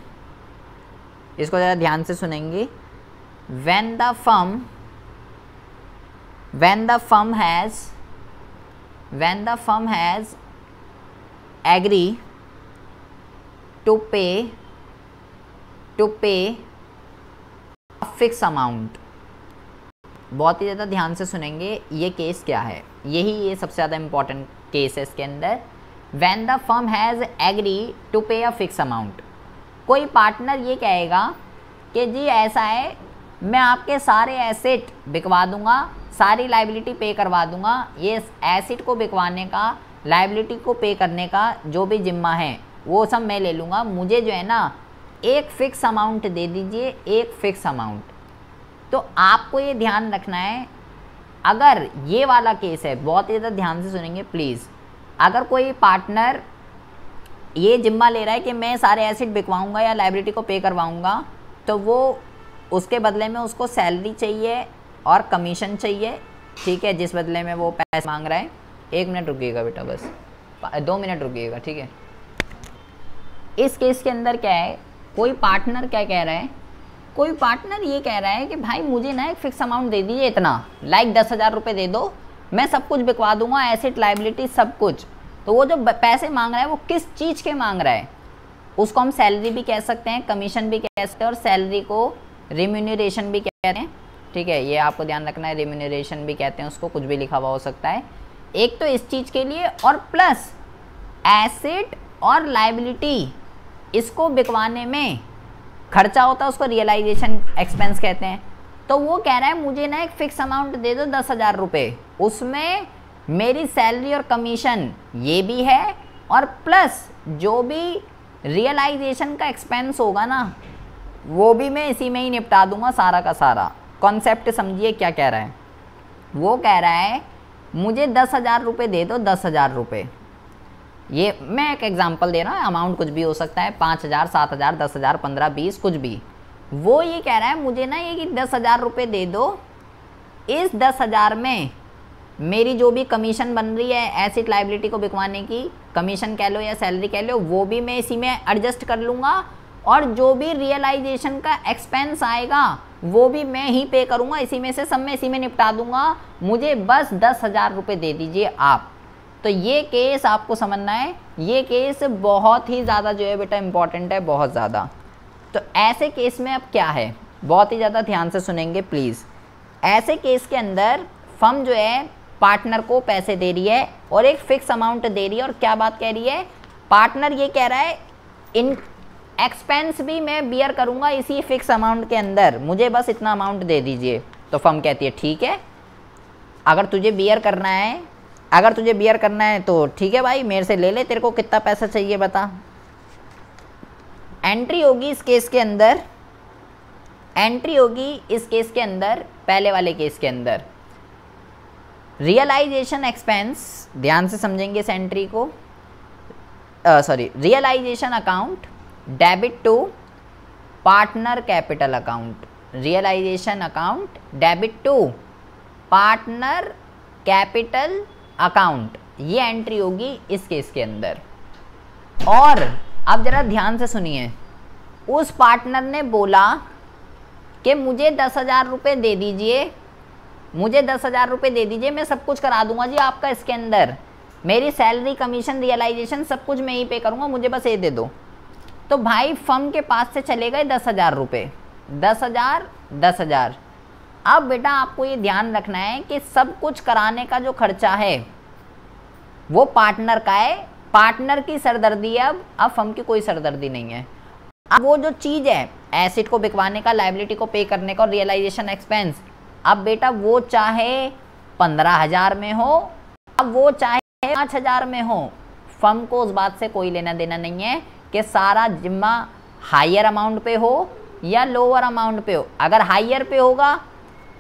इसको ज़रा ध्यान से सुनेंगे। When the firm has agree to pay fix amount. बहुत ही ज़्यादा ध्यान से सुनेंगे, ये केस क्या है, ये सबसे ज़्यादा इम्पॉर्टेंट केस है इसके अंदर। When the firm has agree to pay a fix amount, कोई पार्टनर ये कहेगा कि जी ऐसा है, मैं आपके सारे एसेट बिकवा दूंगा, सारी लाइबिलिटी पे करवा दूंगा, ये एसेट को बिकवाने का, लाइबिलिटी को पे करने का जो भी जिम्मा है वो सब मैं ले लूँगा, मुझे जो है ना एक फ़िक्स अमाउंट दे दीजिए, एक फ़िक्स अमाउंट। तो आपको ये ध्यान रखना है, अगर ये वाला केस है, बहुत ही ज़्यादा ध्यान से सुनेंगे प्लीज़। अगर कोई पार्टनर ये जिम्मा ले रहा है कि मैं सारे एसेट बिकवाऊंगा या लाइबिलिटी को पे करवाऊंगा, तो वो उसके बदले में उसको सैलरी चाहिए और कमीशन चाहिए। ठीक है, जिस बदले में वो पैसे मांग रहा है। 1 मिनट रुकिएगा बेटा, बस 2 मिनट रुकिएगा। ठीक है, इस केस के अंदर क्या है, कोई पार्टनर क्या कह रहा है, कोई पार्टनर ये कह रहा है कि भाई मुझे ना एक फ़िक्स अमाउंट दे दीजिए, इतना लाइक 10,000 रुपये दे दो, मैं सब कुछ बिकवा दूंगा, एसेट लाइबिलिटी सब कुछ। तो वो जो पैसे मांग रहा है वो किस चीज़ के मांग रहा है, उसको हम सैलरी भी कह सकते हैं, कमीशन भी कह सकते हैं, और सैलरी को रिम्यूनरेशन भी कहते हैं। ठीक है, ये आपको ध्यान रखना है, रिम्यूनरेशन भी कहते हैं उसको, कुछ भी लिखा हुआ हो सकता है। एक तो इस चीज़ के लिए, और प्लस एसेट और लाइबिलिटी इसको बिकवाने में खर्चा होता है, उसको रियलाइजेशन एक्सपेंस कहते हैं। तो वो कह रहा है मुझे ना एक फ़िक्स अमाउंट दे दो 10,000 रुपये, उसमें मेरी सैलरी और कमीशन ये भी है, और प्लस जो भी रियलाइजेशन का एक्सपेंस होगा ना वो भी मैं इसी में ही निपटा दूंगा, सारा का सारा। कॉन्सेप्ट समझिए क्या कह रहा है। वो कह रहा है मुझे 10,000 रुपये दे दो, 10,000 रुपये। ये मैं एक एग्जांपल दे रहा हूँ, अमाउंट कुछ भी हो सकता है, 5,000, 7,000, 10,000, 15, 20, कुछ भी। वो ये कह रहा है मुझे ना ये कि 10,000 रुपये दे दो, इस 10,000 में मेरी जो भी कमीशन बन रही है एसेट लाइबिलिटी को बिकवाने की, कमीशन कह लो या सैलरी कह लो, वो भी मैं इसी में एडजस्ट कर लूँगा, और जो भी रियलाइजेशन का एक्सपेंस आएगा वो भी मैं ही पे करूँगा, इसी में से सब मैं इसी में निपटा दूँगा, मुझे बस 10,000 रुपये दे दीजिए आप। तो ये केस आपको समझना है, ये केस बहुत ही ज़्यादा जो है बेटा इम्पॉर्टेंट है, बहुत ज़्यादा। तो ऐसे केस में अब क्या है, बहुत ही ज़्यादा ध्यान से सुनेंगे प्लीज़। ऐसे केस के अंदर फर्म जो है पार्टनर को पैसे दे रही है और एक फ़िक्स अमाउंट दे रही है, और क्या बात कह रही है, पार्टनर ये कह रहा है इन एक्सपेंस भी मैं बियर करूँगा इसी फिक्स अमाउंट के अंदर, मुझे बस इतना अमाउंट दे दीजिए। तो फर्म कहती है ठीक है, अगर तुझे बियर करना है तो ठीक है भाई, मेरे से ले ले, तेरे को कितना पैसा चाहिए बता। एंट्री होगी इस केस के अंदर, पहले वाले केस के अंदर रियलाइजेशन एक्सपेंस, ध्यान से समझेंगे इस एंट्री को, realisation account debit to partner capital account, realisation account debit to partner capital account, ये एंट्री होगी इस केस के अंदर। और अब जरा ध्यान से सुनिए, उस पार्टनर ने बोला कि मुझे 10,000 रुपये दे दीजिए, मुझे 10,000 रुपये दे दीजिए, मैं सब कुछ करा दूंगा जी आपका इसके अंदर, मेरी सैलरी कमीशन रियलाइजेशन सब कुछ मैं ही पे करूंगा, मुझे बस ये दे दो। तो भाई फर्म के पास से चले गए 10,000 रुपये, 10,000 10,000। अब बेटा आपको ये ध्यान रखना है कि सब कुछ कराने का जो खर्चा है वो पार्टनर का है, पार्टनर की सरदर्दी है। अब फर्म की कोई सरदर्दी नहीं है। अब वो जो चीज़ है एसेट को बिकवाने का, लायबिलिटी को पे करने का और रियलाइजेशन एक्सपेंस, अब बेटा वो चाहे 15,000 में हो, अब वो चाहे 5,000 में हो, फर्म को उस बात से कोई लेना देना नहीं है कि सारा जिम्मा हायर अमाउंट पे हो या लोअर अमाउंट पे हो। अगर हायर पे होगा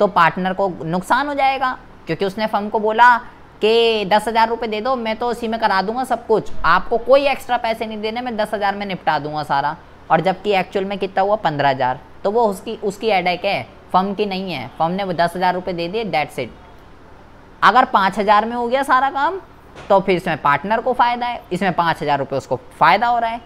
तो पार्टनर को नुकसान हो जाएगा, क्योंकि उसने फर्म को बोला कि 10,000 रुपये दे दो, मैं तो उसी में करा दूंगा सब कुछ, आपको कोई एक्स्ट्रा पैसे नहीं देने, मैं 10,000 में निपटा दूंगा सारा। और जबकि एक्चुअल में कितना हुआ 15,000, तो वो उसकी हेडेक है, फर्म की नहीं है। फर्म ने 10,000 रुपये दे दिए, दैट्स इट। अगर 5,000 में हो गया सारा काम तो फिर इसमें पार्टनर को फ़ायदा है, इसमें 5,000 रुपये उसको फ़ायदा हो रहा है।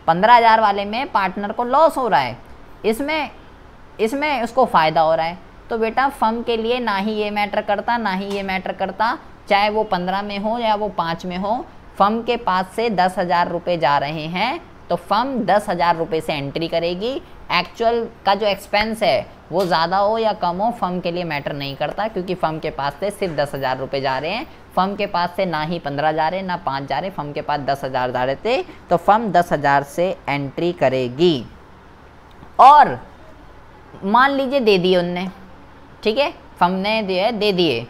15,000 वाले में पार्टनर को लॉस हो रहा है, इसमें उसको फ़ायदा हो रहा है। तो बेटा फर्म के लिए ना ही ये मैटर करता, ना ही ये मैटर करता, चाहे वो 15 में हो या वो 5 में हो, फर्म के पास से 10,000 रुपये जा रहे हैं तो फर्म 10,000 रुपये से एंट्री करेगी। एक्चुअल का जो एक्सपेंस है वो ज़्यादा हो या कम हो फर्म के लिए मैटर नहीं करता, क्योंकि फर्म के पास से सिर्फ 10,000 रुपये जा रहे हैं। फर्म के पास से ना ही 15 जा रहे ना 5 जा रहे, फर्म के पास 10,000 जा रहे थे, तो फर्म 10,000 से एंट्री करेगी। और मान लीजिए दे दिए उनने, ठीक है, फर्म ने दे दिए।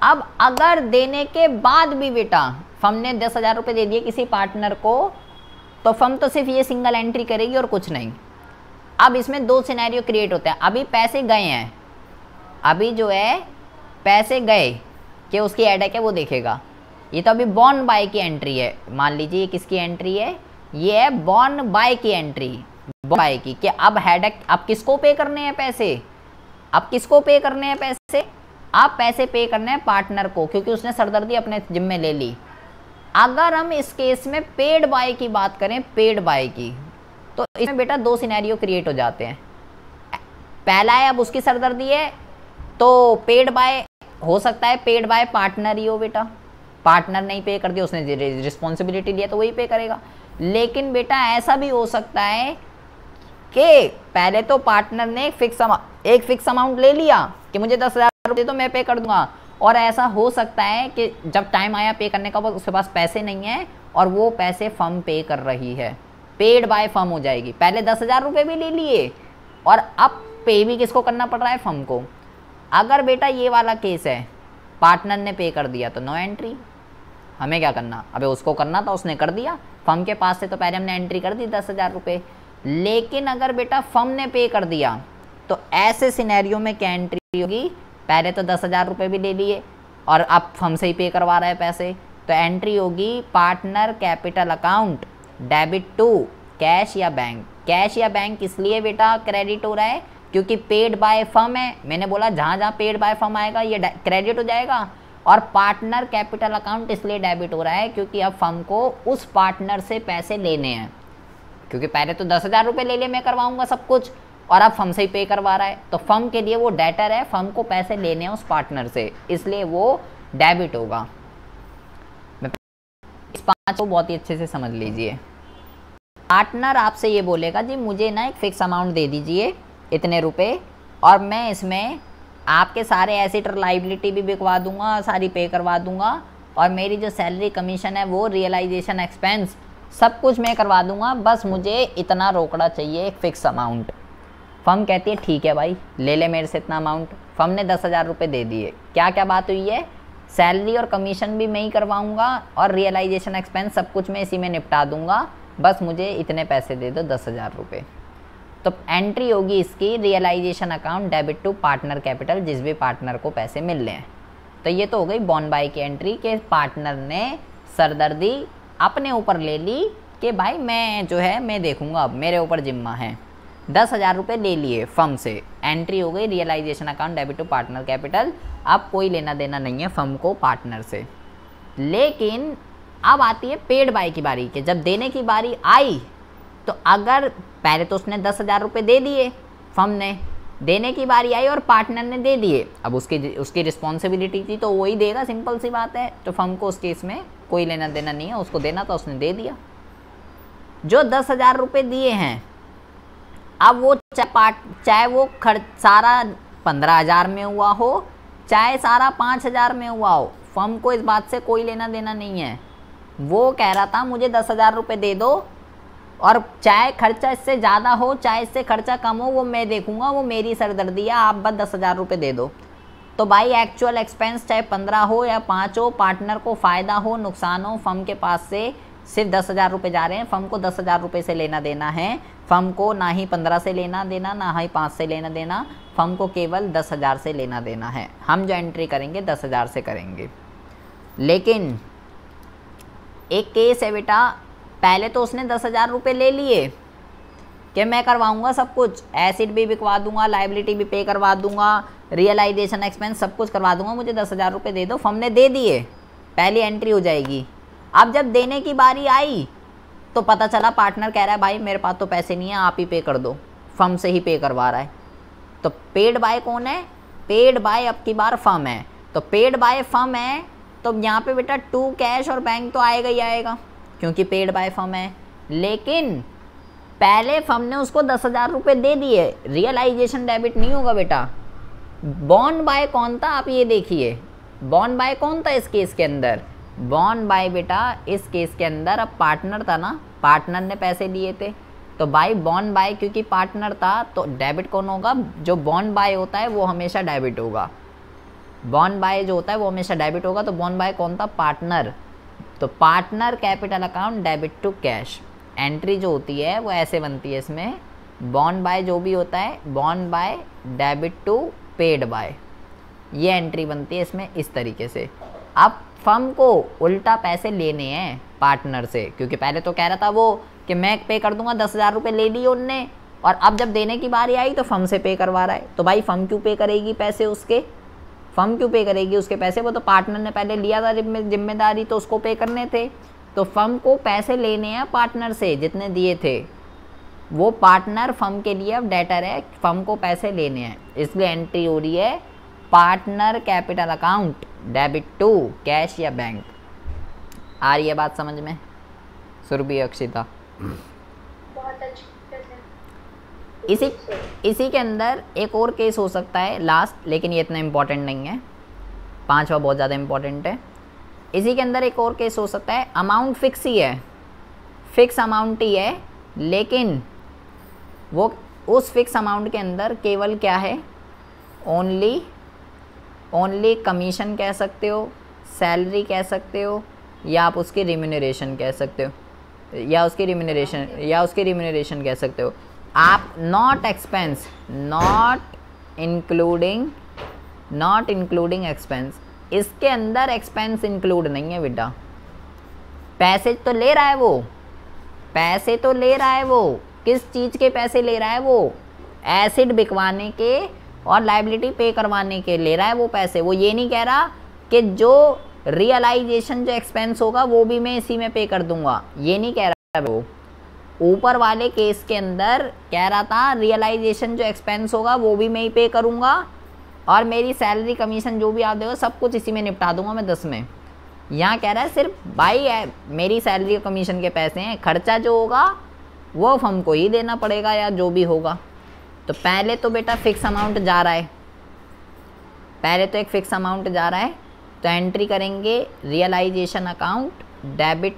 अब अगर देने के बाद भी बेटा फर्म ने 10,000 रुपये दे दिए किसी पार्टनर को, तो फर्म तो सिर्फ ये सिंगल एंट्री करेगी और कुछ नहीं। अब इसमें 2 सिनेरियो क्रिएट होते हैं। अभी पैसे गए हैं, अभी जो है पैसे गए कि उसकी हेडेक है वो देखेगा। ये तो अभी बॉर्न बाय की एंट्री है, मान लीजिए ये किसकी एंट्री है, ये है बॉर्न बाय की एंट्री, बाय की, कि अब हेडेक, अब किसको पे करने हैं पैसे, अब किसको पे करने हैं पैसे, आप पैसे पे करने हैं पार्टनर को, क्योंकि उसने सरदर्दी अपने जिम्मे ले ली। अगर हम इस केस में पेड बाय की बात करें, पेड बाय की, तो इसमें बेटा 2 सिनेरियो क्रिएट हो जाते हैं। पहला है अब उसकी सरदर्दी है तो पेड बाय हो सकता है, पेड बाय पार्टनर ही हो बेटा, पार्टनर नहीं पे कर दिया, उसने रिस्पॉन्सिबिलिटी लिया तो वही पे करेगा। लेकिन बेटा ऐसा भी हो सकता है कि पहले तो पार्टनर ने एक फिक्स अमाउंट ले लिया कि मुझे 10,000 रुपये तो मैं पे कर दूंगा, और ऐसा हो सकता है कि जब टाइम आया पे करने का उसके पास पैसे नहीं है और वो पैसे फर्म पे कर रही है, पेड बाय फर्म हो जाएगी। पहले 10,000 रुपये भी ले लिए और अब पे भी किसको करना पड़ रहा है, फर्म को। अगर बेटा ये वाला केस है, पार्टनर ने पे कर दिया तो नो एंट्री, हमें क्या करना, अबे उसको करना था, उसने कर दिया, फर्म के पास से तो पहले हमने एंट्री कर दी 10,000 रुपये। लेकिन अगर बेटा फर्म ने पे कर दिया तो ऐसे सिनेरियो में क्या एंट्री होगी, पहले तो 10,000 रुपये भी ले लिए और अब फर्म से ही पे करवा रहा है पैसे, तो एंट्री होगी partner capital account debit to cash या बैंक। कैश या बैंक इसलिए बेटा क्रेडिट हो रहा है क्योंकि पेड बाय फर्म है, मैंने बोला जहाँ जहाँ पेड बाय फर्म आएगा ये क्रेडिट हो जाएगा। और पार्टनर कैपिटल अकाउंट इसलिए डेबिट हो रहा है क्योंकि अब फर्म को उस पार्टनर से पैसे लेने हैं, क्योंकि पहले तो 10,000 रुपये ले लिए, मैं करवाऊंगा सब कुछ, और अब फर्म से ही पे करवा रहा है, तो फर्म के लिए वो डेटर है, फर्म को पैसे लेने हैं उस पार्टनर से, इसलिए वो डेबिट होगा। इस 5 को बहुत ही अच्छे से समझ लीजिए। पार्टनर आपसे ये बोलेगा जी मुझे ना एक फिक्स अमाउंट दे दीजिए इतने रुपए, और मैं इसमें आपके सारे एसेट और लाइबिलिटी भी बिकवा दूंगा, सारी पे करवा दूंगा, और मेरी जो सैलरी कमीशन है वो रियलाइजेशन एक्सपेंस सब कुछ मैं करवा दूंगा, बस मुझे इतना रोकड़ा चाहिए, एक फ़िक्स अमाउंट। फर्म कहती है ठीक है भाई ले ले मेरे से इतना अमाउंट। फर्म ने 10,000 रुपये दे दिए, क्या क्या बात हुई है, सैलरी और कमीशन भी मैं ही करवाऊँगा और रियलाइजेशन एक्सपेंस सब कुछ मैं इसी में निपटा दूँगा, बस मुझे इतने पैसे दे दो 10,000 रुपये। तो एंट्री होगी इसकी realisation account debit to partner capital, जिस भी पार्टनर को पैसे मिल रहे हैं। तो ये तो हो गई बॉन्ड बाय की एंट्री के पार्टनर ने सरदर्दी अपने ऊपर ले ली कि भाई मैं जो है मैं देखूंगा, अब मेरे ऊपर जिम्मा है। 10,000 रुपये ले लिए फर्म से, एंट्री हो गई realisation account debit to partner capital. अब कोई लेना देना नहीं है फर्म को पार्टनर से। लेकिन अब आती है पेड बाय की बारी के, जब देने की बारी आई तो अगर पहले तो उसने 10,000 रुपये दे दिए फर्म ने, देने की बारी आई और पार्टनर ने दे दिए, अब उसकी रिस्पॉन्सिबिलिटी थी तो वही देगा, सिंपल सी बात है। तो फर्म को उस केस में कोई लेना देना नहीं है, उसको देना था उसने दे दिया। जो 10,000 रुपये दिए हैं, अब वो चाहे वो खर्च सारा 15,000 में हुआ हो, चाहे सारा 5,000 में हुआ हो, फर्म को इस बात से कोई लेना देना नहीं है। वो कह रहा था मुझे 10,000 रुपये दे दो, और चाहे खर्चा इससे ज़्यादा हो चाहे इससे खर्चा कम हो, वो मैं देखूंगा, वो मेरी सरदर्दी है, आप बस 10,000 रुपये दे दो। तो भाई एक्चुअल एक्सपेंस चाहे 15 हो या 5 हो, पार्टनर को फ़ायदा हो नुकसान हो, फर्म के पास से सिर्फ 10,000 रुपये जा रहे हैं, फर्म को 10,000 रुपये से लेना देना है। फर्म को ना ही 15 से लेना देना, ना ही 5 से लेना देना, फर्म को केवल 10,000 से लेना देना है। हम जो एंट्री करेंगे 10,000 से करेंगे। लेकिन एक केस है बेटा, पहले तो उसने 10,000 रुपये ले लिए कि मैं करवाऊंगा सब कुछ, एसिड भी बिकवा दूंगा, लाइबिलिटी भी पे करवा दूंगा, रियलाइजेशन एक्सपेंस सब कुछ करवा दूंगा, मुझे 10,000 रुपये दे दो। फर्म ने दे दिए, पहली एंट्री हो जाएगी। अब जब देने की बारी आई तो पता चला पार्टनर कह रहा है भाई मेरे पास तो पैसे नहीं है, आप ही पे कर दो, फर्म से ही पे करवा रहा है। तो पेड बाय कौन है? पेड बाय अब की बार फर्म है। तो पेड बाय फर्म है तो यहाँ पे बेटा टू कैश और बैंक तो आएगा ही आएगा, क्योंकि पेड बाय फर्म है। लेकिन पहले फर्म ने उसको 10,000 रुपये दे दिए, रियलाइजेशन डेबिट नहीं होगा बेटा। बॉन्ड बाय कौन था आप ये देखिए, बॉन्ड बाय कौन था इस केस के अंदर? बॉन्ड बाय बेटा इस केस के अंदर अब पार्टनर था ना, पार्टनर ने पैसे लिए थे, तो बाय बॉन्ड बाय क्योंकि पार्टनर था तो डेबिट कौन होगा? जो बॉन्ड बाय होता है वो हमेशा डेबिट होगा, बॉन्ड बाय जो होता है वो हमेशा डेबिट होगा। तो बॉन्ड बाय कौन था? पार्टनर। तो partner capital account debit to cash, entry जो होती है वो ऐसे बनती है इसमें, बॉन्ड बाय जो भी होता है बॉन्ड by debit to paid by, ये एंट्री बनती है इसमें इस तरीके से। अब फर्म को उल्टा पैसे लेने हैं पार्टनर से, क्योंकि पहले तो कह रहा था वो कि मैं पे कर दूंगा, 10,000 रुपये ले लिए उनने, और अब जब देने की बारी आई तो फर्म से पे करवा रहा है। तो भाई फर्म क्यों पे करेगी पैसे उसके? फर्म क्यों पे करेगी उसके पैसे? वो तो पार्टनर ने पहले लिया था जिम्मेदारी, तो उसको पे करने थे। तो फर्म को पैसे लेने हैं पार्टनर से, जितने दिए थे वो पार्टनर फर्म के लिए अब डेटर है, फर्म को पैसे लेने हैं, इसलिए एंट्री हो रही है partner capital account debit to cash या बैंक। आ रही है बात समझ में सुरभि, अक्षिता? बहुत अच्छे से। इसी के अंदर एक और केस हो सकता है लास्ट, लेकिन ये इतना इम्पोर्टेंट नहीं है, 5वां बहुत ज़्यादा इम्पोर्टेंट है। इसी के अंदर एक और केस हो सकता है, अमाउंट फिक्स ही है, फिक्स अमाउंट ही है, लेकिन वो उस फिक्स अमाउंट के अंदर केवल क्या है? ओनली कमीशन कह सकते हो, सैलरी कह सकते हो, या आप उसकी रिम्यूनरेशन कह सकते हो, या उसकी रिम्यूनरेशन कह सकते हो आप। Not expense, not including expense, इसके अंदर एक्सपेंस इंक्लूड नहीं है बेटा। पैसे तो ले रहा है वो, पैसे तो ले रहा है वो, किस चीज़ के पैसे ले रहा है वो? एसिड बिकवाने के और लाइबिलिटी पे करवाने के ले रहा है वो पैसे। वो ये नहीं कह रहा कि जो रियलाइजेशन जो एक्सपेंस होगा वो भी मैं इसी में पे कर दूंगा, ये नहीं कह रहा है वो। ऊपर वाले केस के अंदर कह रहा था रियलाइजेशन जो एक्सपेंस होगा वो भी मैं ही पे करूंगा, और मेरी सैलरी कमीशन जो भी आप देखो सब कुछ इसी में निपटा दूंगा मैं 10 में। यहाँ कह रहा है सिर्फ भाई मेरी सैलरी और कमीशन के पैसे हैं, खर्चा जो होगा वो फर्म ही देना पड़ेगा या जो भी होगा। तो पहले तो बेटा फिक्स अमाउंट जा रहा है, पहले तो एक फिक्स अमाउंट जा रहा है, तो एंट्री करेंगे realisation account debit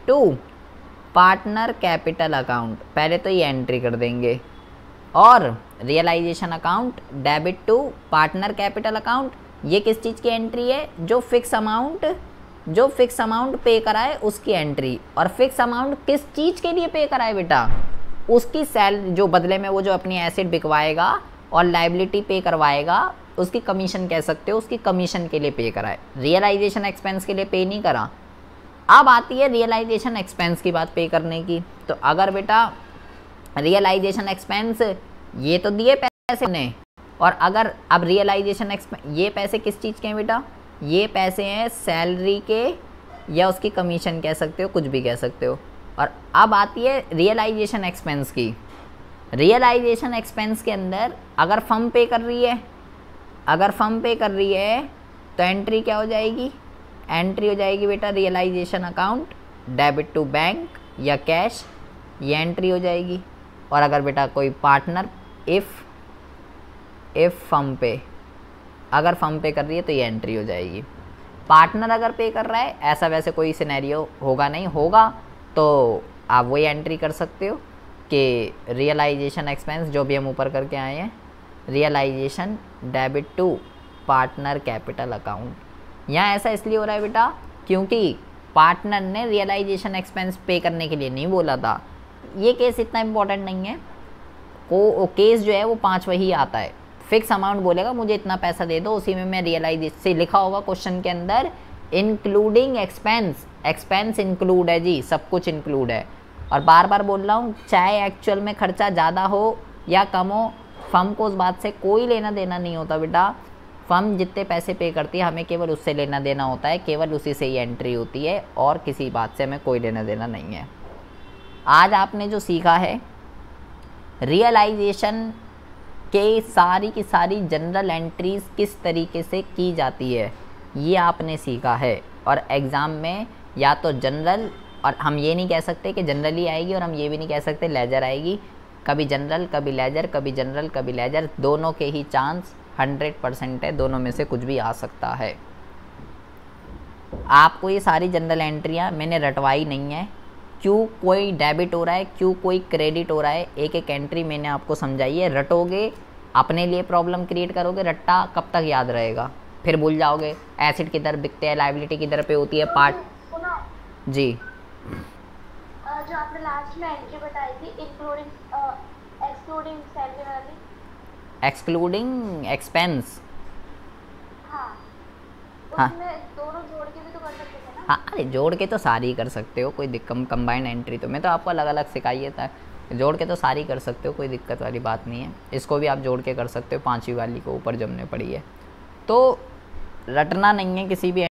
to partner capital account, पहले तो ये एंट्री कर देंगे। और realisation account debit to partner capital account, ये किस चीज़ की एंट्री है? जो फिक्स अमाउंट पे कराए उसकी एंट्री। और फिक्स अमाउंट किस चीज़ के लिए पे कराए बेटा? उसकी सैलरी, जो बदले में वो जो अपनी एसेट बिकवाएगा और लाइबिलिटी पे करवाएगा, उसकी कमीशन कह सकते हो, उसकी कमीशन के लिए पे कराए, रियलाइजेशन एक्सपेंस के लिए पे नहीं करा। अब आती है रियलाइजेशन एक्सपेंस की बात पे करने की। तो तो अगर बेटा रियलाइजेशन एक्सपेंस ये तो दिए पैसे ने, और अगर अब रियलाइजेशन एक्सपेंस ये पैसे किस चीज़ के हैं बेटा, ये पैसे हैं सैलरी के या उसकी कमीशन कह सकते हो, कुछ भी कह सकते हो। और अब आती है रियलाइजेशन एक्सपेंस की। रियलाइजेशन एक्सपेंस के अंदर अगर फर्म पे कर रही है, अगर फर्म पे कर रही है तो एंट्री क्या हो जाएगी, एंट्री हो जाएगी बेटा realisation account, debit to bank या कैश, ये एंट्री हो जाएगी। और अगर बेटा कोई पार्टनर इफ़ फर्म पे, अगर फर्म पे कर रही है तो ये एंट्री हो जाएगी। पार्टनर अगर पे कर रहा है, ऐसा वैसे कोई सिनेरियो होगा नहीं, होगा तो आप वही एंट्री कर सकते हो कि रियलाइजेशन एक्सपेंस जो भी हम ऊपर करके आए हैं, realisation debit to partner capital account. यहाँ ऐसा इसलिए हो रहा है बेटा क्योंकि पार्टनर ने रियलाइजेशन एक्सपेंस पे करने के लिए नहीं बोला था। ये केस इतना इम्पोर्टेंट नहीं है, केस जो है वो 5 वही आता है, फिक्स अमाउंट बोलेगा मुझे इतना पैसा दे दो, उसी में मैं रियलाइजेशन से लिखा होगा क्वेश्चन के अंदर इंक्लूडिंग एक्सपेंस, एक्सपेंस इंक्लूड है जी, सब कुछ इंक्लूड है। और बार बार बोल रहा हूँ, चाहे एक्चुअल में खर्चा ज़्यादा हो या कम हो, फर्म को उस बात से कोई लेना देना नहीं होता बेटा। फर्म जितने पैसे पे करती है हमें केवल उससे लेना देना होता है, केवल उसी से ही एंट्री होती है और किसी बात से हमें कोई लेना देना नहीं है। आज आपने जो सीखा है रियलाइजेशन के सारी की सारी जनरल एंट्रीज किस तरीके से की जाती है, ये आपने सीखा है। और एग्ज़ाम में या तो जनरल, और हम ये नहीं कह सकते कि जनरली आएगी, और हम ये भी नहीं कह सकते लेजर आएगी, कभी जनरल कभी लेजर, कभी जनरल कभी लेजर, दोनों के ही चांस 100% है, दोनों में से कुछ भी आ सकता है। आपको ये सारी जनरल एंट्रियाँ मैंने रटवाई नहीं है, क्यों कोई डेबिट हो रहा है, क्यों कोई क्रेडिट हो रहा है, एक एक एंट्री मैंने आपको समझाई है। रटोगे अपने लिए प्रॉब्लम क्रिएट करोगे, रट्टा कब तक याद रहेगा, फिर भूल जाओगे। एसिड की दर बिकते हैं, लाइबिलिटी की दर पे होती है पार्ट जी। जो आपने लास्ट में एंट्री बताई थी इंक्लूडिंग एक्सक्लूडिंग सैलरी वाली, एक्सक्लूडिंग एक्सपेंस, हाँ हाँ उसमें दोनों जोड़ के भी तो कर सकते थे ना। हाँ, अरे जोड़ के तो सारी कर सकते हो, कोई दिक्कत, कंबाइंड एंट्री तो मैं तो आपको अलग अलग सिखाइए था, जोड़ के तो सारी कर सकते हो, कोई दिक्कत वाली बात नहीं है। इसको भी आप जोड़ के कर सकते हो, 5वीं वाली को ऊपर जमने पड़ी है। तो रटना नहीं है किसी भी